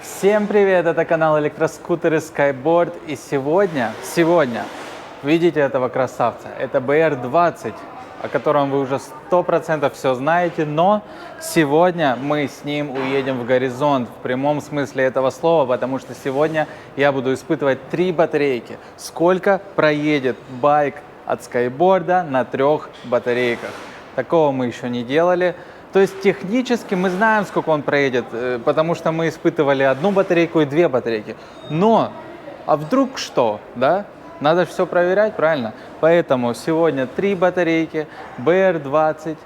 Всем привет, это канал Электроскутеры Skyboard, и сегодня, видите этого красавца, это BR20, о котором вы уже 100% все знаете, но сегодня мы с ним уедем в горизонт, в прямом смысле этого слова, потому что сегодня я буду испытывать 3 батарейки. Сколько проедет байк от Skyboard на 3 батарейках? Такого мы еще не делали. То есть технически мы знаем, сколько он проедет, потому что мы испытывали 1 батарейку и 2 батарейки. Но, а вдруг что, да? Надо все проверять, правильно? Поэтому сегодня 3 батарейки, BR20,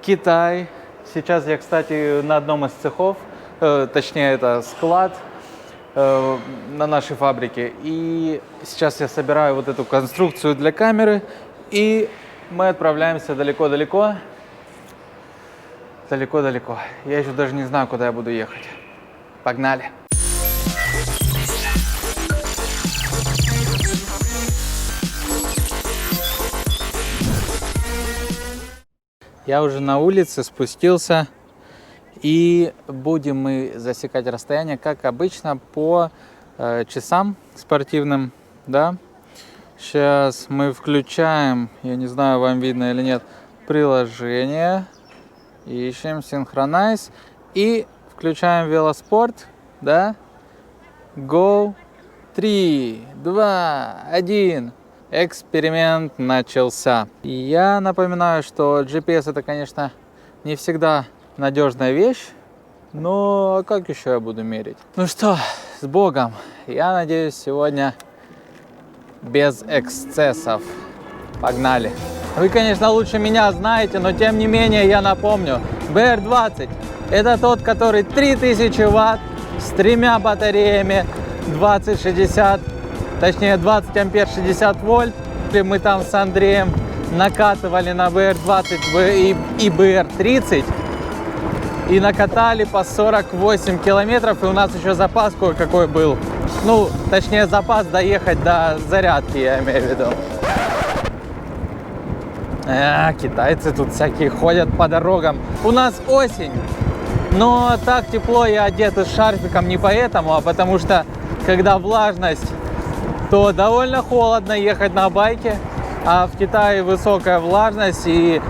Китай. Сейчас я, кстати, на одном из цехов, точнее это склад на нашей фабрике. И сейчас я собираю вот эту конструкцию для камеры, и мы отправляемся далеко-далеко. Далеко-далеко. Я еще даже не знаю, куда я буду ехать. Погнали! Я уже на улице спустился, и будем мы засекать расстояние, как обычно, по часам спортивным, да. Сейчас мы включаем, я не знаю, вам видно или нет, приложение. Ищем Synchronize и включаем велоспорт, да? Go, 3, 2, 1. Эксперимент начался. Я напоминаю, что GPS это, конечно, не всегда надежная вещь, но как еще я буду мерить? Ну что, с Богом. Я надеюсь, сегодня без эксцессов. Погнали. Вы, конечно, лучше меня знаете, но тем не менее я напомню. BR20 это тот, который 3000 Вт с 3 батареями 20-60, точнее 20 ампер 60 вольт. Мы там с Андреем накатывали на BR20 и BR30 и накатали по 48 километров, и у нас еще запас кое-какой был. Ну, точнее запас доехать до зарядки, я имею в виду. Китайцы тут всякие ходят по дорогам. У нас осень, но так тепло и одеты с шарфиком не поэтому, а потому что, когда влажность, то довольно холодно ехать на байке, а в Китае высокая влажность, и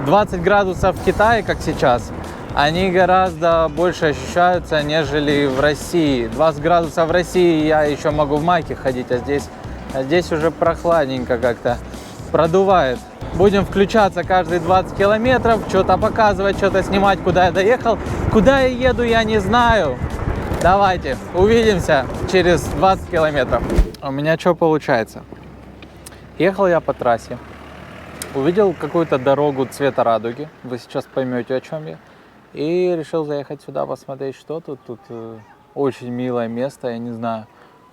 20 градусов в Китае, как сейчас, они гораздо больше ощущаются, нежели в России. 20 градусов в России я еще могу в майке ходить, а здесь уже прохладненько как-то, продувает. Будем включаться каждые 20 километров, что-то показывать, что-то снимать, куда я доехал. Куда я еду, я не знаю. Давайте, увидимся через 20 километров. У меня что получается? Ехал я по трассе, увидел какую-то дорогу цвета радуги. Вы сейчас поймете, о чем я. И решил заехать сюда, посмотреть, что тут. Тут очень милое место, я не знаю.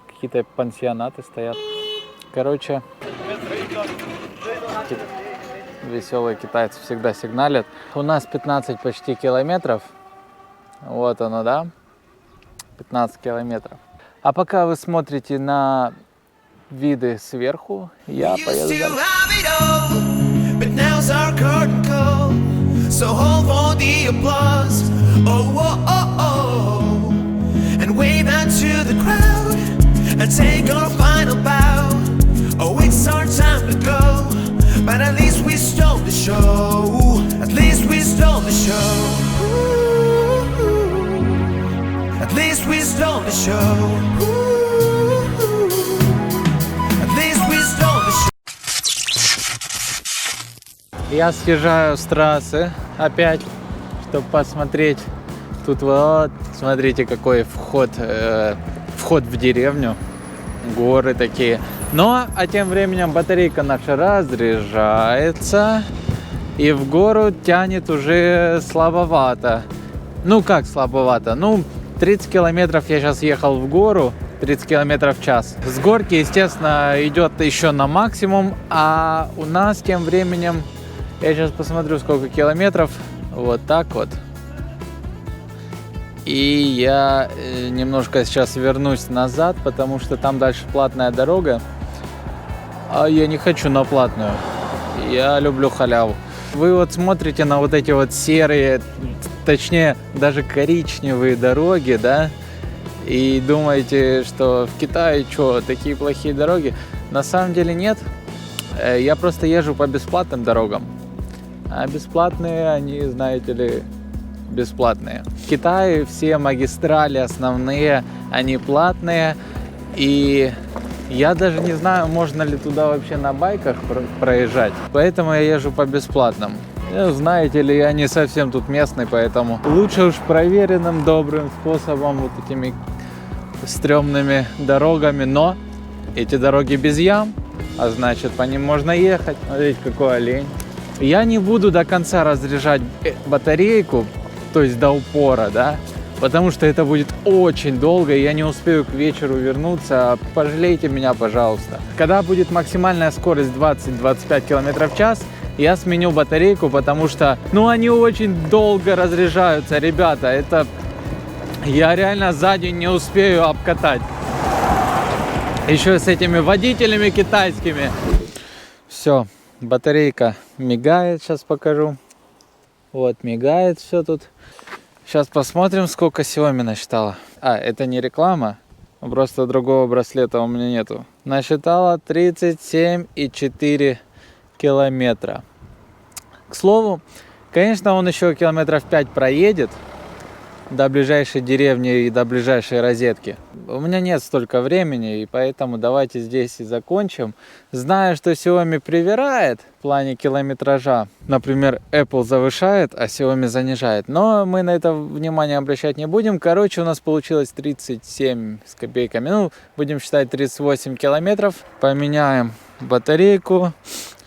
Какие-то пансионаты стоят. Короче, веселые китайцы всегда сигналят. У нас 15 почти километров. Вот оно, да? 15 километров. А пока вы смотрите на виды сверху, я поеду дальше. But at least we stole the show. At least we stole the show. At least we stole the show. At least we stole the show. Я съезжаю с трассы опять, чтобы посмотреть. Тут вот, смотрите, какой вход в деревню. Горы такие. Но, а тем временем батарейка наша разряжается, и в гору тянет уже слабовато. Ну, как слабовато? Ну, 30 километров я сейчас ехал в гору, 30 километров в час. С горки, естественно, идет еще на максимум, а у нас тем временем, я сейчас посмотрю, сколько километров, вот так вот. И я немножко сейчас вернусь назад, потому что там дальше платная дорога. А я не хочу на платную. Я люблю халяву. Вы вот смотрите на вот эти вот серые, точнее даже коричневые дороги, да? и думаете, что в Китае что, такие плохие дороги. На самом деле нет. Я просто езжу по бесплатным дорогам. А бесплатные, они, знаете ли, бесплатные. В Китае все магистрали основные, они платные. И я даже не знаю, можно ли туда вообще на байках проезжать. Поэтому я езжу по бесплатным. Знаете ли, я не совсем тут местный, поэтому лучше уж проверенным, добрым способом, вот этими стрёмными дорогами. Но эти дороги без ям, а значит, по ним можно ехать. Смотрите, какой олень. Я не буду до конца разряжать батарейку, то есть до упора, да, потому что это будет очень долго, и я не успею к вечеру вернуться. Пожалейте меня, пожалуйста. Когда будет максимальная скорость 20-25 км в час, я сменю батарейку, потому что, они очень долго разряжаются, ребята. Это я реально за день не успею обкатать. Еще с этими водителями китайскими. Все, батарейка мигает, сейчас покажу. Вот, мигает все тут. Сейчас посмотрим, сколько Xiaomi насчитала. Это не реклама, просто другого браслета у меня нету. Насчитала 37,4 километра. К слову, конечно, он еще километров 5 проедет до ближайшей деревни и до ближайшей розетки. У меня нет столько времени, и поэтому давайте здесь и закончим. Знаю, что Xiaomi привирает в плане километража. Например, Apple завышает, а Xiaomi занижает. Но мы на это внимание обращать не будем. Короче, у нас получилось 37 с копейками. Будем считать 38 километров. Поменяем батарейку.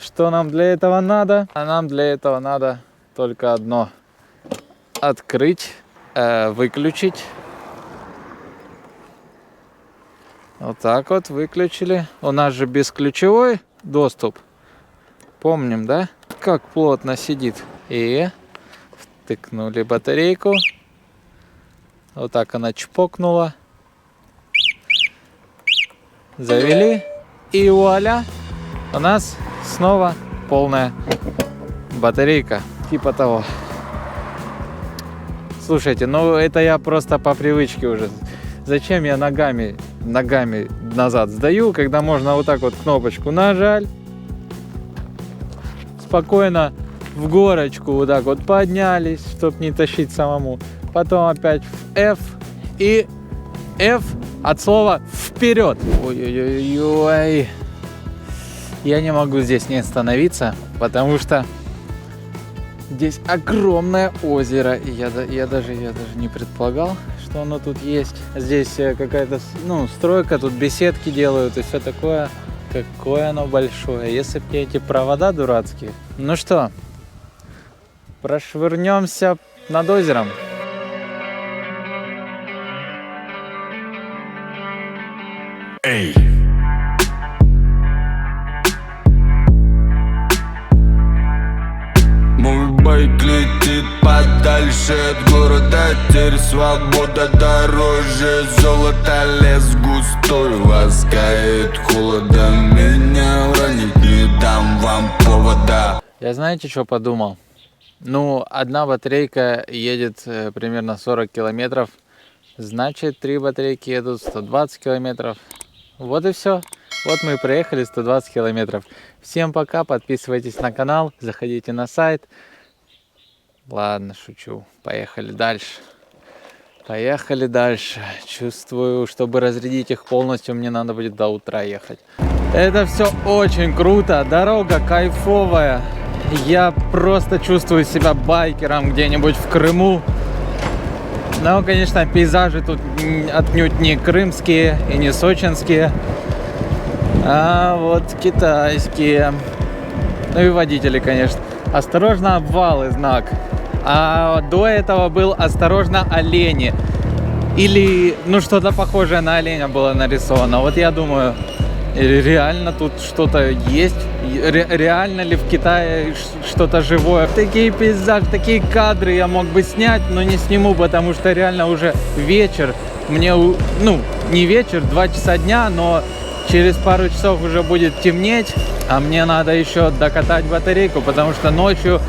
Что нам для этого надо? А нам для этого надо только одно. Открыть. Выключить. Вот так вот выключили. У нас же бесключевой доступ. Помним, да? Как плотно сидит. И втыкнули батарейку. Вот так она чпокнула. Завели. И вуаля! У нас снова полная батарейка. Типа того. Слушайте, это я просто по привычке уже. Зачем я ногами назад сдаю, когда можно вот так вот кнопочку нажать, спокойно в горочку вот так вот поднялись, чтобы не тащить самому. Потом опять в F и F от слова вперед. Ой-ой-ой. Я не могу здесь не остановиться, потому что здесь огромное озеро, и я даже не предполагал, что оно тут есть. Здесь какая-то, стройка, тут беседки делают и все такое. Какое оно большое, если бы не эти провода дурацкие. Ну что, прошвырнемся над озером. Эй! Байк летит подальше от города. Теперь свобода дороже золота. Лес густой, ласкает холодом. Меня уронить не дам вам повода. Я знаете, что подумал? Одна батарейка едет примерно 40 километров. Значит, 3 батарейки едут 120 километров. Вот и все. Вот мы и проехали 120 километров. Всем пока, подписывайтесь на канал, заходите на сайт. Ладно, шучу. Поехали дальше. Чувствую, чтобы разрядить их полностью, мне надо будет до утра ехать. Это все очень круто. Дорога кайфовая. Я просто чувствую себя байкером где-нибудь в Крыму. Но, конечно, пейзажи тут отнюдь не крымские и не сочинские, а вот китайские. И водители, конечно. Осторожно, обвалы знак. А до этого был осторожно, олени. Или, что-то похожее на оленя было нарисовано. Вот я думаю, реально тут что-то есть? Реально ли в Китае что-то живое? Такие пейзажи, такие кадры я мог бы снять, но не сниму, потому что реально уже вечер. Мне, не вечер, 2 часа дня, но через пару часов уже будет темнеть. А мне надо еще докатать батарейку, потому что ночью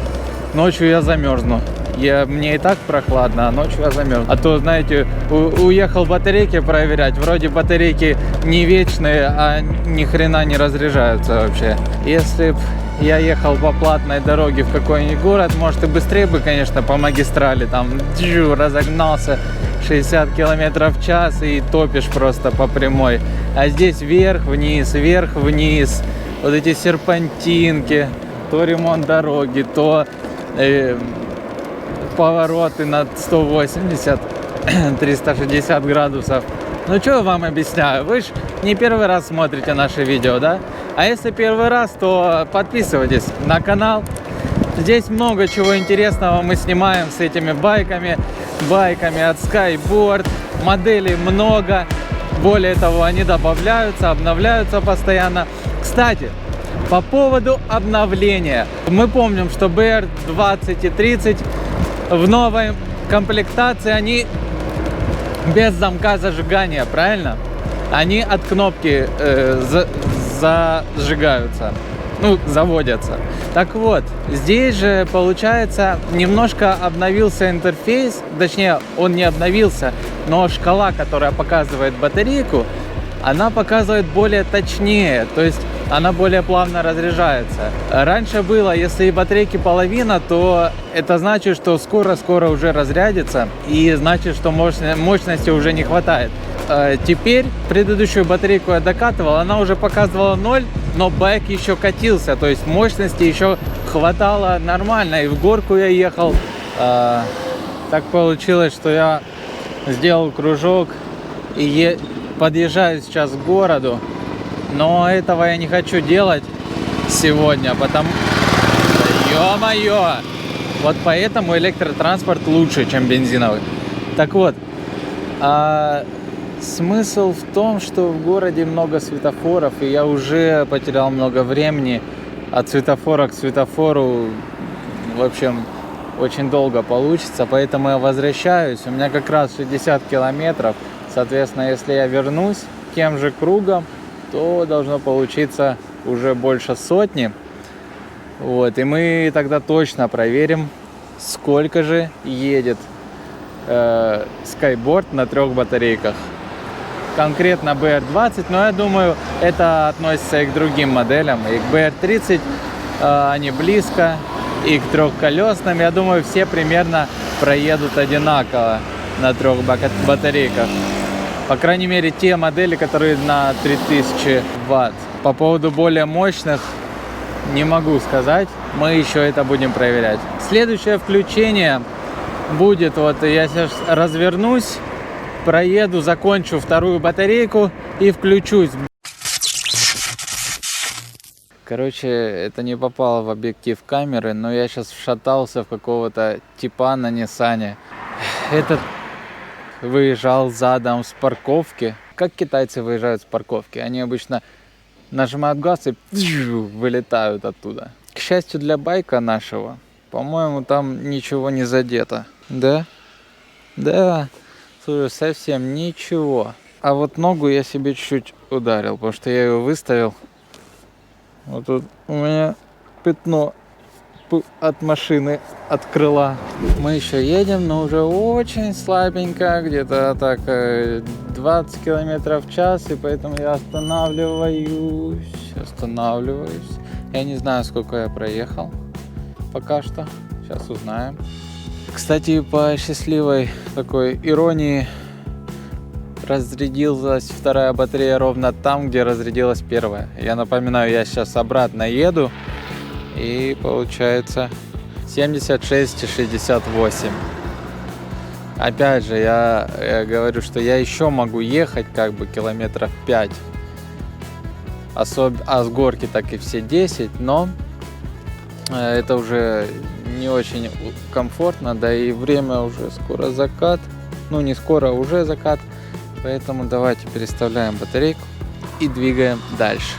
я замерзну. Мне и так прохладно, а ночью я замерз. А то, знаете, уехал батарейки проверять. Вроде батарейки не вечные, а ни хрена не разряжаются вообще. Если б я ехал по платной дороге в какой-нибудь город, может и быстрее бы, конечно, по магистрали там разогнался 60 километров в час и топишь просто по прямой. А здесь вверх-вниз, вверх-вниз. Вот эти серпантинки, то ремонт дороги, то повороты на 180, 360 градусов. Ну что я вам объясняю, вы же не первый раз смотрите наши видео, да? А если первый раз, то подписывайтесь на канал. Здесь много чего интересного мы снимаем с этими байками от Skyboard. Моделей много. Более того, они добавляются, обновляются постоянно. Кстати, по поводу обновления. Мы помним, что BR20 и 30 в новой комплектации, они без замка зажигания, правильно? Они от кнопки зажигаются, ну, заводятся. Так вот, здесь же, получается, немножко обновился интерфейс, точнее, он не обновился, но шкала, которая показывает батарейку, она показывает более точнее, то есть она более плавно разряжается. Раньше было, если батарейки половина, то это значит, что скоро уже разрядится, и значит, что мощности уже не хватает. Теперь предыдущую батарейку я докатывал, она уже показывала 0, но байк еще катился, то есть мощности еще хватало нормально, и в горку я ехал. Так получилось, что я сделал кружок и подъезжаю сейчас к городу, но этого я не хочу делать сегодня, потому... Ё-моё! Вот поэтому электротранспорт лучше, чем бензиновый. Так вот, смысл в том, что в городе много светофоров, и я уже потерял много времени. От светофора к светофору, в общем, очень долго получится, поэтому я возвращаюсь. У меня как раз 60 километров. Соответственно, если я вернусь тем же кругом, то должно получиться уже больше сотни. Вот, и мы тогда точно проверим, сколько же едет Skyboard на 3 батарейках. Конкретно BR20, но я думаю, это относится и к другим моделям. И к BR30 они близко, и к трехколесным. Я думаю, все примерно проедут одинаково на 3 батарейках. По крайней мере, те модели, которые на 3000 Вт. По поводу более мощных не могу сказать. Мы еще это будем проверять. Следующее включение будет, вот я сейчас развернусь, проеду, закончу 2 батарейку и включусь. Короче, это не попало в объектив камеры, но я сейчас вшатался в какого-то типа на Ниссане. Этот выезжал задом с парковки. Как китайцы выезжают с парковки? Они обычно нажимают газ и вылетают оттуда. К счастью для байка нашего, по-моему, там ничего не задето. Да? Да. Слушай, совсем ничего. А вот ногу я себе чуть-чуть ударил, потому что я ее выставил. Вот тут у меня пятно от машины, от крыла. Мы еще едем, но уже очень слабенько, где-то так 20 километров в час, и поэтому я останавливаюсь. Я не знаю, сколько я проехал пока что. Сейчас узнаем. Кстати, по счастливой такой иронии, разрядилась 2 батарея ровно там, где разрядилась 1. Я напоминаю, я сейчас обратно еду, и получается 76,68. Опять же, я говорю, что я еще могу ехать как бы километров 5. А с горки так и все 10, но это уже не очень комфортно, да и время уже скоро закат. Ну не скоро, уже закат. Поэтому давайте переставляем батарейку и двигаем дальше.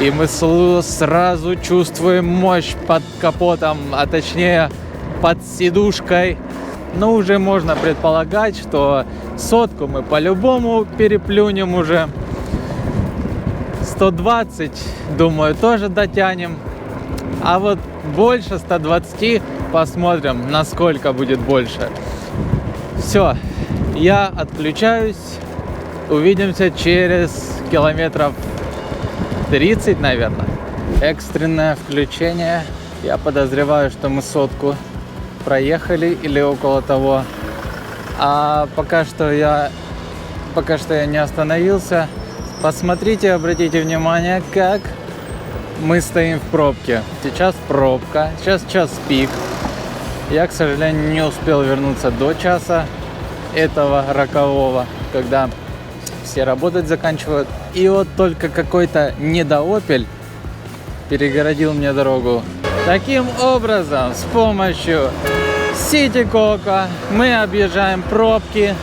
И мы сразу чувствуем мощь под капотом, а точнее под сидушкой. Но уже можно предполагать, что 100 мы по-любому переплюнем уже. 120, думаю, тоже дотянем. А вот больше 120 посмотрим, насколько будет больше. Все, я отключаюсь. Увидимся через километров 30, наверное. Экстренное включение. Я подозреваю, что мы 100 проехали или около того. А пока что я не остановился. Посмотрите, обратите внимание, как мы стоим в пробке. Сейчас пробка, сейчас час пик. Я, к сожалению, не успел вернуться до часа этого рокового, когда все работать заканчивают. И вот только какой-то недоопель перегородил мне дорогу. Таким образом, с помощью Сити-Кока мы объезжаем пробки,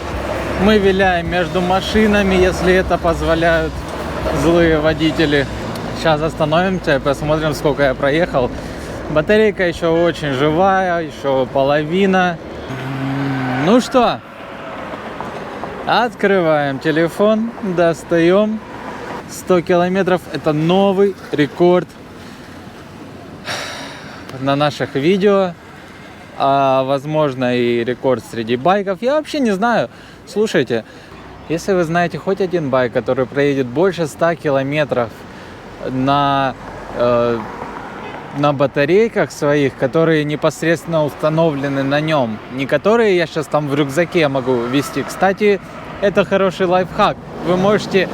мы виляем между машинами, если это позволяют злые водители. Сейчас остановимся и посмотрим, сколько я проехал. Батарейка еще очень живая, еще половина. Ну что, открываем телефон, достаем. 100 километров – это новый рекорд на наших видео. А возможно и рекорд среди байков. Я вообще не знаю. Слушайте, если вы знаете хоть один байк, который проедет больше 100 километров на батарейках своих, которые непосредственно установлены на нем, не которые я сейчас там в рюкзаке могу вести. Кстати, это хороший лайфхак. Вы можете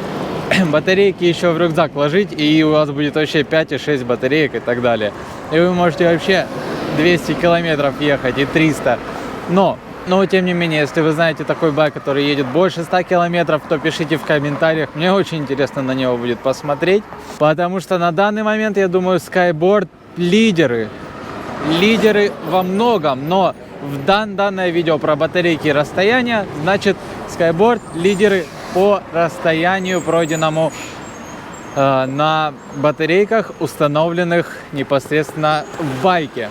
батарейки еще в рюкзак ложить, и у вас будет вообще 5 и 6 батареек и так далее. И вы можете вообще 200 километров ехать и 300. Но тем не менее, если вы знаете такой байк, который едет больше 100 километров, то пишите в комментариях. Мне очень интересно на него будет посмотреть. Потому что на данный момент, я думаю, Skyboard лидеры во многом. Но в данное видео про батарейки и расстояния, значит, Skyboard лидеры по расстоянию, пройденному на батарейках, установленных непосредственно в байке.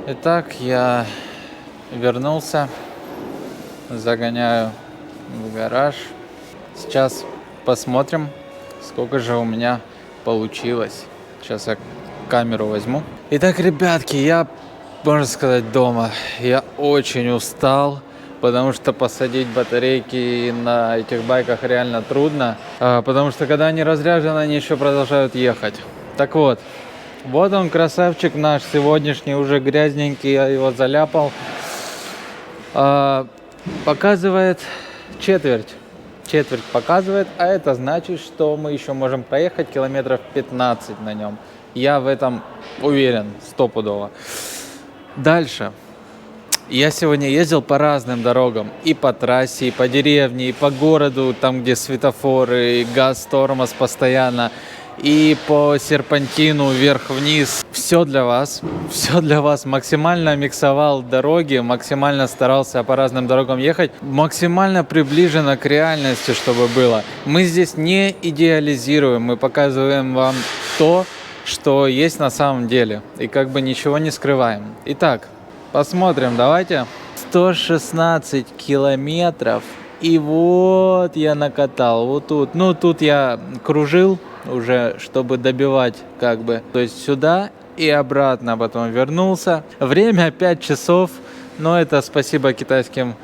Итак, я вернулся, загоняю в гараж. Сейчас посмотрим, сколько же у меня получилось. Сейчас я камеру возьму. Итак, ребятки, я, можно сказать, дома. Я очень устал, потому что посадить батарейки на этих байках реально трудно. Потому что когда они разряжены, они еще продолжают ехать. Так вот. Вот он, красавчик наш сегодняшний, уже грязненький, я его заляпал. Показывает четверть показывает, а это значит, что мы еще можем проехать километров 15 на нем. Я в этом уверен, стопудово. Дальше. Я сегодня ездил по разным дорогам, и по трассе, и по деревне, и по городу, там где светофоры, и газ, тормоз постоянно. И по серпантину вверх-вниз. Все для вас. Максимально миксовал дороги, максимально старался по разным дорогам ехать. Максимально приближено к реальности, чтобы было. Мы здесь не идеализируем, мы показываем вам то, что есть на самом деле. И как бы ничего не скрываем. Итак, посмотрим, давайте. 116 километров. И вот я накатал. Вот тут. Ну, тут я кружил уже, чтобы добивать как бы. То есть сюда и обратно, потом вернулся. Время 5 часов, но это спасибо китайскому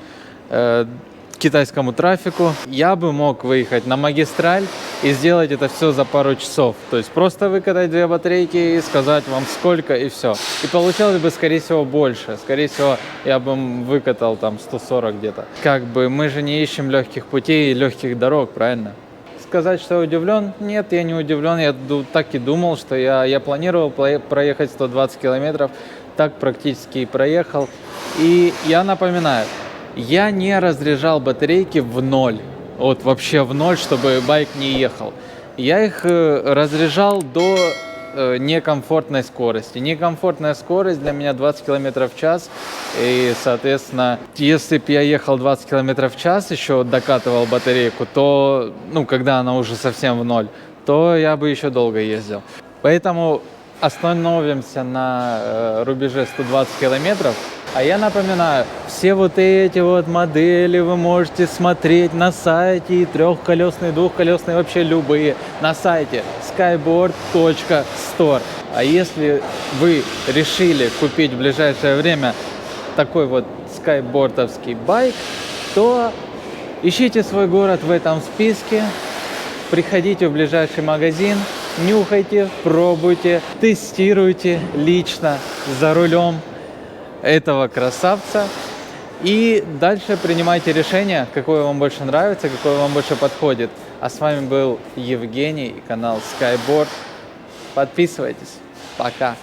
трафику. Я бы мог выехать на магистраль и сделать это все за пару часов. То есть просто выкатать 2 батарейки и сказать вам сколько, и все. И получалось бы, скорее всего, больше. Скорее всего, я бы выкатал там 140 где-то. Как бы мы же не ищем легких путей и легких дорог, правильно? Сказать, что удивлен? Нет, я не удивлен. Я так и думал, что я планировал проехать 120 километров. Так практически и проехал. И я напоминаю, я не разряжал батарейки в ноль. Вот вообще в ноль, чтобы байк не ехал. Я их разряжал до некомфортной скорости. Некомфортная скорость для меня 20 км в час. И, соответственно, если бы я ехал 20 км в час, еще докатывал батарейку, то, ну, когда она уже совсем в ноль, то я бы еще долго ездил. Поэтому остановимся на рубеже 120 километров. А я напоминаю, все вот эти вот модели вы можете смотреть на сайте, и трехколесные, двухколесные, вообще любые, на сайте skyboard.store. А если вы решили купить в ближайшее время такой вот скайбордовский байк, то ищите свой город в этом списке, приходите в ближайший магазин, нюхайте, пробуйте, тестируйте лично за рулем этого красавца. И дальше принимайте решение, какое вам больше нравится, какое вам больше подходит. А с вами был Евгений и канал Skyboard. Подписывайтесь. Пока.